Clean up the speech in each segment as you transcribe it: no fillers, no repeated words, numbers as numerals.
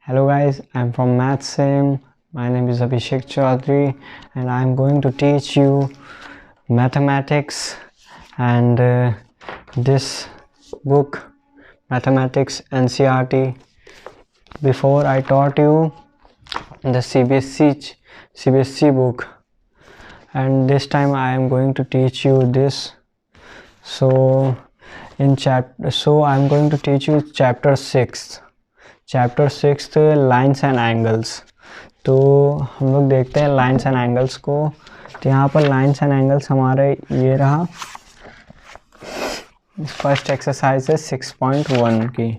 Hello guys, I'm from Math Sim. My name is Abhishek Chaudhary and I'm going to teach you mathematics and this book Mathematics NCERT. Before I taught you the CBSE book, and this time I am going to teach you this. So I'm going to teach you chapter 6 lines and angles. तो हम लोग देखते हैं lines and angles को। तो यहाँ पर lines and angles हमारे ये रहा। फर्स्ट एक्सरसाइज है 6.1 की।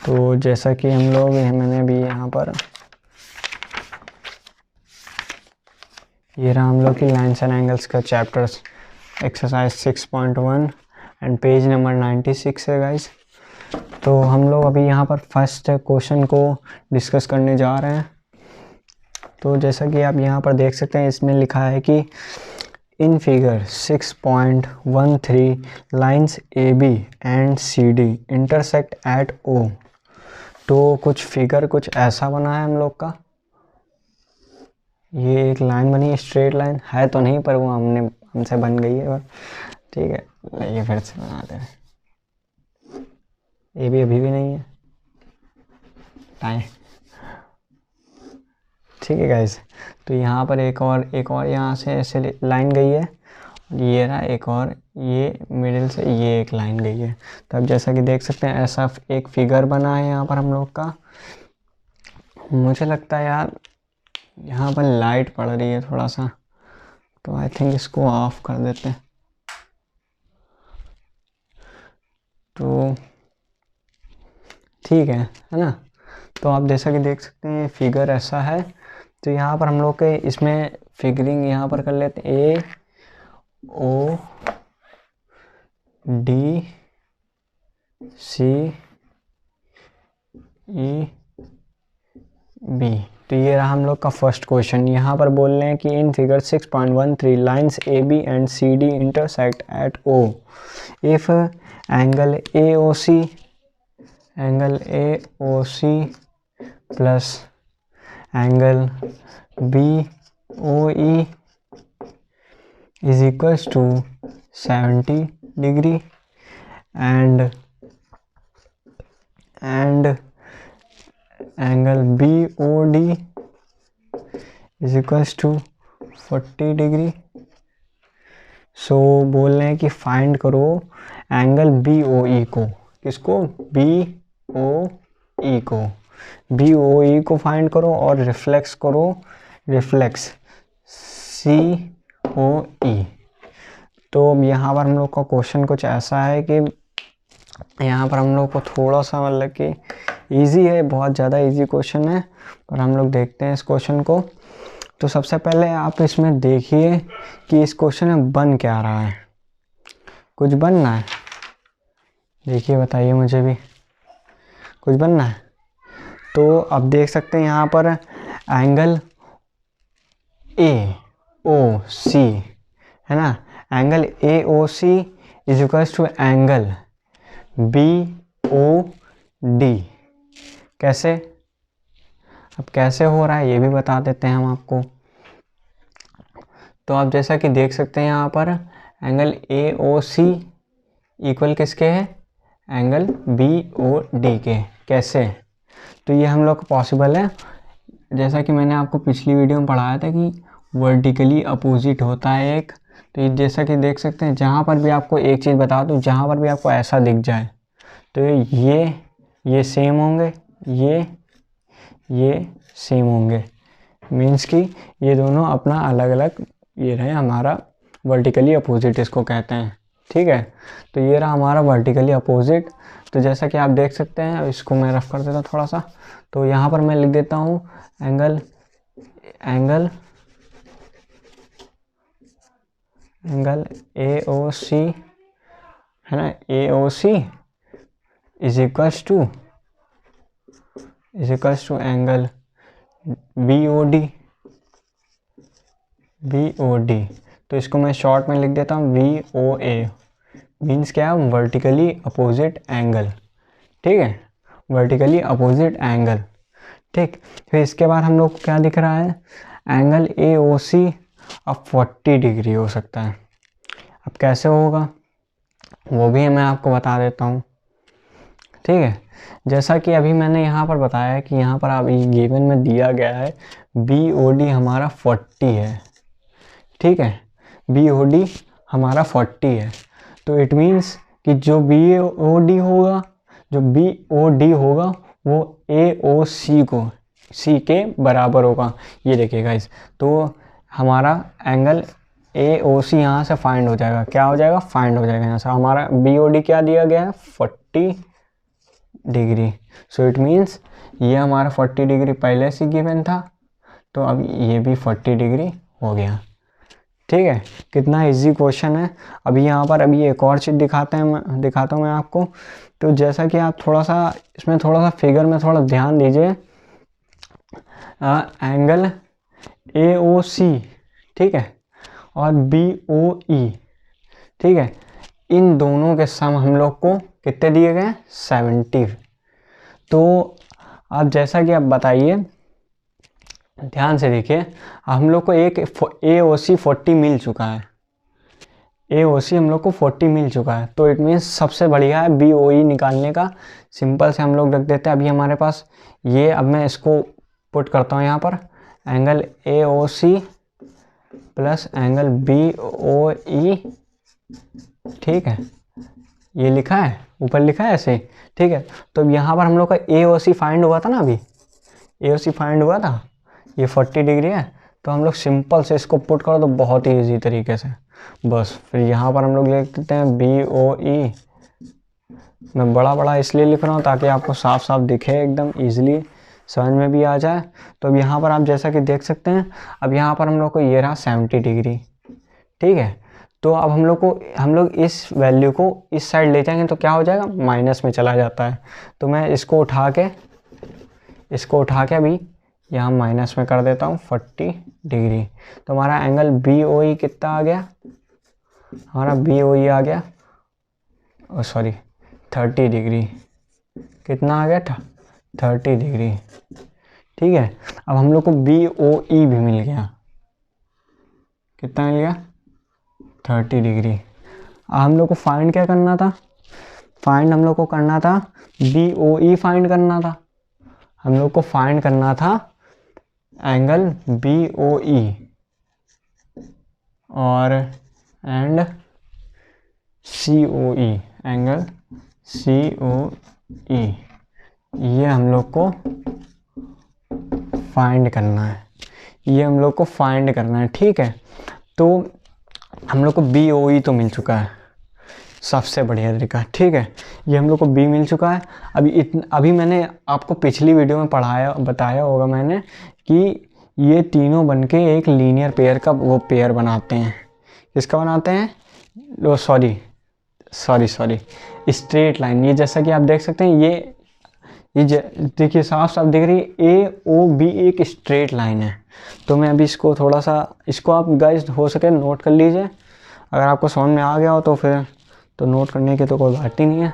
तो जैसा कि हम लोग मैंने भी यहाँ पर ये रहा हम लोग की लाइन्स एंड एंगल्स का chapter exercise 6.1 and page number 96 है गाइस। तो हम लोग अभी यहाँ पर फर्स्ट क्वेश्चन को डिस्कस करने जा रहे हैं। तो जैसा कि आप यहाँ पर देख सकते हैं, इसमें लिखा है कि in figure 6.13 lines AB and CD intersect at O। तो कुछ फिगर कुछ ऐसा बना है हम लोग का। ये एक लाइन बनी है, स्ट्रेट लाइन है तो नहीं, पर वो हमसे बन गई है। ठीक है, ये फिर से बनाते हैं। ये भी अभी भी नहीं है टाइम। ठीक है गाइस, तो यहाँ पर एक और यहाँ से ऐसे लाइन गई है। ये रहा एक और, ये मिडिल से ये एक लाइन गई है। तो अब जैसा कि देख सकते हैं, ऐसा एक फिगर बना है यहाँ पर हम लोग का। मुझे लगता है यार यहाँ पर लाइट पड़ रही है थोड़ा सा, तो आई थिंक इसको ऑफ कर देते हैं। तो ठीक है ना। तो आप जैसा कि देख सकते हैं फिगर ऐसा है। तो यहाँ पर हम लोग के इसमें फिगरिंग यहाँ पर कर लेते हैं AOD CEB। तो ये रहा हम लोग का फर्स्ट क्वेश्चन। यहाँ पर बोल रहे हैं कि in figure 6.13 lines AB and CD intersect at O if angle AOC plus angle BOE is equals to 70 degree and angle BOD is equals to 40 degree. So बोल रहे हैं कि फाइंड करो एंगल BOE को। किसको? BOE को find करो और रिफ्लेक्स करो, रिफ्लेक्स COE। तो यहाँ पर हम लोग का क्वेश्चन कुछ ऐसा है कि यहाँ पर हम लोग को थोड़ा सा मतलब कि इजी है, बहुत ज़्यादा इजी क्वेश्चन है, पर हम लोग देखते हैं इस क्वेश्चन को। तो सबसे पहले आप इसमें देखिए कि इस क्वेश्चन में बन क्या रहा है। कुछ बनना है, देखिए बताइए मुझे भी कुछ बनना है। तो अब देख सकते हैं यहाँ पर एंगल AOC है ना। Angle AOC is equals to angle BOD। कैसे? अब कैसे हो रहा है ये भी बता देते हैं हम आपको। तो आप जैसा कि देख सकते हैं यहाँ पर एंगल AOC इक्वल किसके है? एंगल BOD के। कैसे? तो ये हम लोग को पॉसिबल है, जैसा कि मैंने आपको पिछली वीडियो में पढ़ाया था कि वर्टिकली अपोजिट होता है एक। तो ये जैसा कि देख सकते हैं, जहाँ पर भी आपको एक चीज़ बता दूँ, जहाँ पर भी आपको ऐसा दिख जाए तो ये सेम होंगे, ये सेम होंगे। मीन्स कि ये दोनों अपना अलग अलग ये रहे हमारा वर्टिकली अपोजिट, इसको कहते हैं। ठीक है, तो ये रहा हमारा वर्टिकली अपोजिट। तो जैसा कि आप देख सकते हैं, इसको मैं रफ कर देता हूँ थोड़ा सा। तो यहाँ पर मैं लिख देता हूँ एंगल AOC है ना। AOC is equals to angle BOD। तो इसको मैं शॉर्ट में लिख देता हूँ VOA। मीन्स क्या है? Vertically opposite angle. ठीक है, वर्टिकली अपोजिट एंगल। ठीक। फिर इसके बाद हम लोग को क्या दिख रहा है, एंगल ए ओ सी अब 40 डिग्री हो सकता है। अब कैसे होगा वो भी मैं आपको बता देता हूँ, ठीक है। जैसा कि अभी मैंने यहाँ पर बताया कि यहाँ पर अभी गिवन में दिया गया है बी ओ डी हमारा 40 है, ठीक है। बी ओ डी हमारा 40 है, तो इट मीन्स कि जो बी ओ डी होगा, जो बी ओ डी होगा वो ए ओ सी को सी के बराबर होगा। ये देखिए गाइस, तो हमारा एंगल ए ओ सी यहाँ से फाइंड हो जाएगा। क्या हो जाएगा, फाइंड हो जाएगा यहाँ से। हमारा बी ओ डी क्या दिया गया है, 40 डिग्री। सो इट मीन्स ये हमारा 40 डिग्री पहले से गिवन था, तो अब ये भी 40 डिग्री हो गया, ठीक है। कितना इजी क्वेश्चन है। अभी यहाँ पर अभी एक और चीज़ दिखाता हूँ मैं आपको। तो जैसा कि आप थोड़ा सा इसमें थोड़ा सा फिगर में थोड़ा ध्यान दीजिए, एंगल ए ओ सी, ठीक है, और बी ओ ई, ठीक है, इन दोनों के सम हम लोग को कितने दिए गए, 70। तो आप जैसा कि आप बताइए, ध्यान से देखिए, हम लोग को एक ए ओ सी 40 मिल चुका है, ए ओ सी हम लोग को 40 मिल चुका है। तो इट मीन्स सबसे बढ़िया है बी ओ ई निकालने का। सिंपल से हम लोग रख देते हैं अभी हमारे पास ये। अब मैं इसको पुट करता हूँ यहाँ पर, angle A O C plus angle B O E, ठीक है। ये लिखा है, ऊपर लिखा है ऐसे, ठीक है। तो यहाँ पर हम लोग का ए ओ सी फाइंड हुआ था ना, अभी ए ओ सी फाइंड हुआ था, ये 40 डिग्री है। तो हम लोग सिंपल से इसको पुट करो तो बहुत ही ईजी तरीके से, बस। फिर यहाँ पर हम लोग लिख देते हैं बी ओ ई। मैं बड़ा बड़ा इसलिए लिख रहा हूँ ताकि आपको साफ साफ दिखे, एकदम ईजिली समझ में भी आ जाए। तो अब यहाँ पर आप जैसा कि देख सकते हैं, अब यहाँ पर हम लोग को ये रहा 70 डिग्री, ठीक है। तो अब हम लोग इस वैल्यू को इस साइड ले जाएंगे तो क्या हो जाएगा, माइनस में चला जाता है। तो मैं इसको उठा के अभी यहाँ माइनस में कर देता हूँ 40 डिग्री। तो हमारा एंगल बी ओ ई कितना आ गया, हमारा बी ओ ई आ गया, सॉरी 30 डिग्री। कितना आ गया, 30 डिग्री, ठीक है। अब हम लोग को बी ओ ई भी मिल गया, कितना मिल गया, 30 डिग्री। अब हम लोग को फाइंड क्या करना था, फाइंड हम लोग को करना था बी ओ ई फाइंड करना था। हम लोग को फाइंड करना था एंगल बी ओ ई और and C O E, angle C O ई, ये हम लोग को फाइंड करना है, ये हम लोग को फाइंड करना है, ठीक है। तो हम लोग को बी ओ ई तो मिल चुका है, सबसे बढ़िया तरीका, ठीक है। ये हम लोग को बी मिल चुका है। अभी मैंने आपको पिछली वीडियो में बताया होगा मैंने कि ये तीनों बनके एक लीनियर पेयर का वो पेयर बनाते हैं। किसका बनाते हैं, लो सॉरी स्ट्रेट लाइन। ये जैसा कि आप देख सकते हैं, ये देखिए साफ साफ दिख रही है, ए ओ बी एक स्ट्रेट लाइन है। तो मैं अभी इसको थोड़ा सा, इसको आप गाइस हो सके नोट कर लीजिए। अगर आपको समझ में आ गया हो तो फिर तो नोट करने की तो कोई बात ही नहीं है,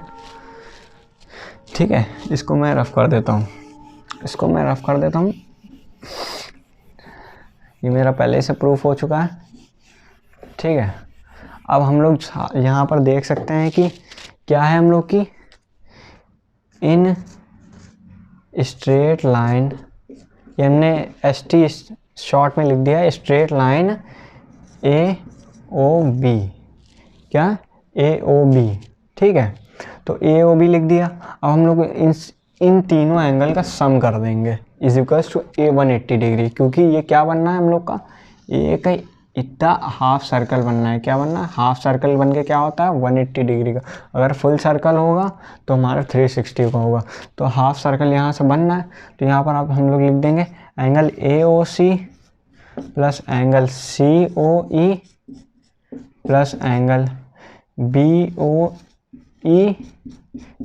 ठीक है। इसको मैं रफ कर देता हूँ, ये मेरा पहले से प्रूफ हो चुका है, ठीक है। अब हम लोग यहाँ पर देख सकते हैं कि क्या है हम लोग की, इन स्ट्रेट लाइन, ये हमने एस टी शॉर्ट में लिख दिया है, स्ट्रेट लाइन ए ओ बी, क्या, ए ओ बी, ठीक है। तो ए ओ बी लिख दिया। अब हम लोग इन तीनों एंगल का सम कर देंगे, is equals to a 180 degree, क्योंकि ये क्या बनना है हम लोग का, एक इतना हाफ सर्कल बनना है। क्या बनना है, हाफ सर्कल बन के क्या होता है 180 डिग्री का। अगर फुल सर्कल होगा तो हमारा 360 का होगा। तो हाफ सर्कल यहाँ से बनना है, तो यहाँ पर आप हम लोग लिख देंगे angle A O C plus angle C O E plus angle B O E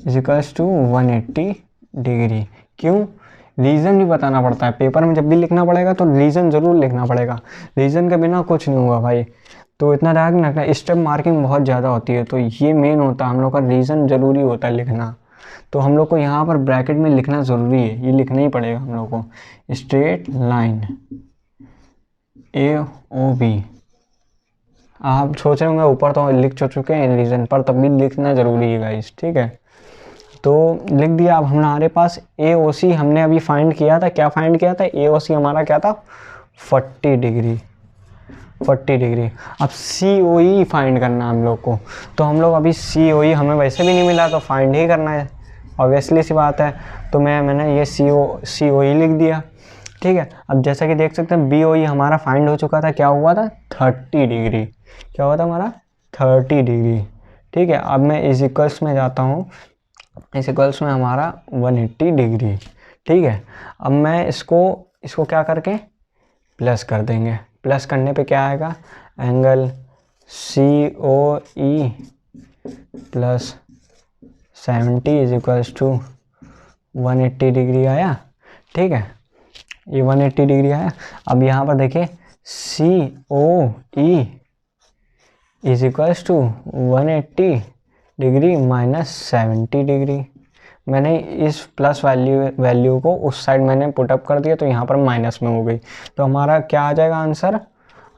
is equals to 180 degree. क्यों, रीज़न भी बताना पड़ता है पेपर में, जब भी लिखना पड़ेगा तो रीज़न ज़रूर लिखना पड़ेगा, रीज़न के बिना कुछ नहीं होगा भाई। तो इतना ध्यान रखना, स्टेप मार्किंग बहुत ज़्यादा होती है, तो ये मेन होता है हम लोग का, रीज़न ज़रूरी होता है लिखना, तो हम लोग को यहाँ पर ब्रैकेट में लिखना ज़रूरी है, ये लिखना ही पड़ेगा हम लोग को, स्ट्रेट लाइन AOB। आप सोच रहे होंगे ऊपर तो लिख चुके हैं रीजन पर, तब भी लिखना ज़रूरी है गाइस, ठीक है। तो लिख दिया। अब हमारे पास AOC हमने अभी फाइंड किया था, क्या फाइंड किया था, AOC हमारा क्या था 40 डिग्री। अब COE फाइंड करना हम लोग को, तो हम लोग अभी COE हमें वैसे भी नहीं मिला तो फाइंड ही करना है, ऑब्वियसली सी बात है। तो मैंने ये COE लिख दिया, ठीक है। अब जैसा कि देख सकते हैं BOE हमारा फाइंड हो चुका था, क्या हुआ था 30 डिग्री, क्या हुआ था हमारा 30 डिग्री, ठीक है। अब मैं इज इक्वल्स में जाता हूँ, इस इक्वल्स में हमारा 180 डिग्री, ठीक है। अब मैं इसको क्या करके प्लस कर देंगे, प्लस करने पे क्या आएगा, angle COE plus 70 is equals to 180 degree आया, ठीक है, ये 180 डिग्री आया। अब यहाँ पर देखिए COE is equals to 180 degree minus 70 degree. मैंने इस प्लस वैल्यू को उस साइड मैंने पुटअप कर दिया, तो यहाँ पर माइनस में हो गई। तो हमारा क्या आ जाएगा आंसर,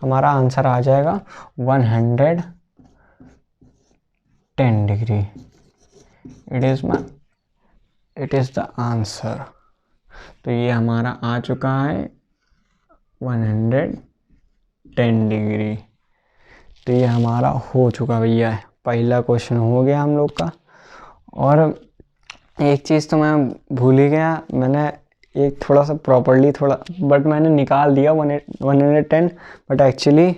हमारा आंसर आ जाएगा 110 degree. It is the answer. तो ये हमारा आ चुका है 110 डिग्री। तो ये हमारा हो चुका भैया है, पहला क्वेश्चन हो गया हम लोग का। और एक चीज़ तो मैं भूल ही गया, मैंने एक थोड़ा सा प्रॉपर्ली बट मैंने निकाल दिया 110, बट एक्चुअली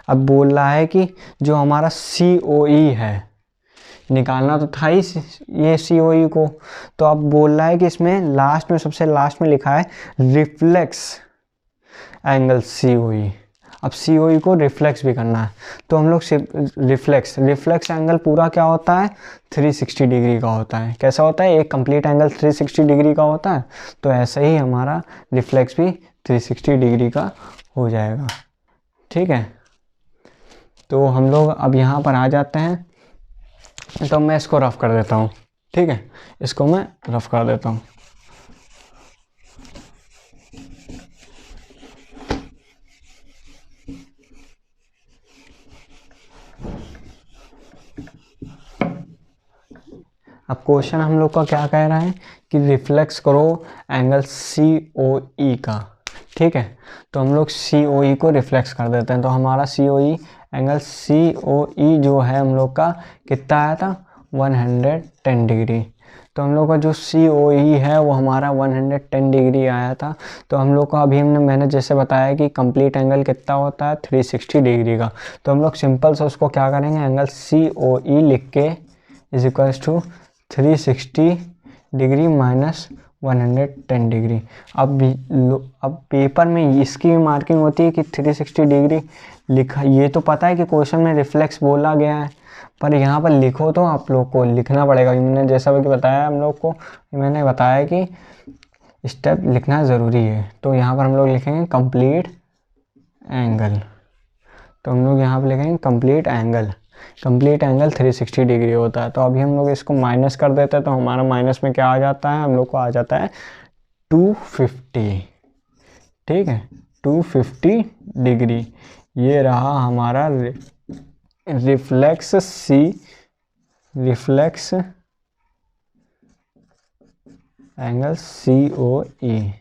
अब बोल रहा है कि जो हमारा COE है, निकालना तो था ही ये COE को, तो अब बोल रहा है कि इसमें लास्ट में, सबसे लास्ट में लिखा है रिफ्लेक्स एंगल COE। अब COE को रिफ्लेक्स भी करना है, तो हम लोग रिफ्लेक्स एंगल पूरा क्या होता है 360 डिग्री का होता है। कैसा होता है, एक कंप्लीट एंगल 360 डिग्री का होता है, तो ऐसे ही हमारा रिफ्लेक्स भी 360 डिग्री का हो जाएगा, ठीक है। तो हम लोग अब यहाँ पर आ जाते हैं, तो मैं इसको रफ कर देता हूँ, ठीक है, इसको मैं रफ कर देता हूँ। अब क्वेश्चन हम लोग का क्या कह रहा है कि रिफ्लेक्स करो एंगल COE का, ठीक है। तो हम लोग COE को रिफ्लेक्स कर देते हैं, तो हमारा COE एंगल COE जो है हम लोग का कितना आया था 110 डिग्री। तो हम लोग का जो COE है वो हमारा 110 डिग्री आया था। तो हम लोग का अभी मैंने जैसे बताया कि कंप्लीट एंगल कितना होता है 360 डिग्री का, तो हम लोग सिंपल से उसको क्या करेंगे, एंगल COE लिख के is equals to 360 degree minus 110 degree. अब पेपर में इसकी मार्किंग होती है कि 360 डिग्री लिखा, ये तो पता है कि क्वेश्चन में रिफ्लेक्स बोला गया है, पर यहाँ पर लिखो तो आप लोग को लिखना पड़ेगा। मैंने जैसा कि बताया हम लोग को, मैंने बताया कि स्टेप लिखना ज़रूरी है। तो यहाँ पर हम लोग लिखेंगे कंप्लीट एंगल, तो हम लोग यहाँ पर लिखेंगे कंप्लीट एंगल 360 डिग्री होता है। तो अभी हम लोग इसको माइनस कर देते हैं, तो हमारा माइनस में क्या आ जाता है, हम लोग को आ जाता है 250, ठीक है, 250 डिग्री। ये रहा हमारा रिफ्लेक्स एंगल COE।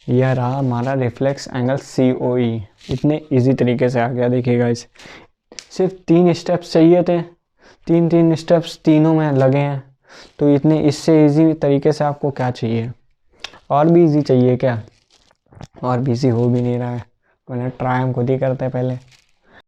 यह रहा हमारा रिफ्लेक्स एंगल COE। इतने इजी तरीके से आ गया, देखिएगा इसे सिर्फ 3 स्टेप्स चाहिए थे, 3 स्टेप्स तीनों में लगे हैं। तो इतने इससे इजी तरीके से आपको क्या चाहिए, और भी इजी चाहिए क्या, और भी इजी हो भी नहीं रहा है, मैंने ट्राई हम खुद ही करते हैं पहले।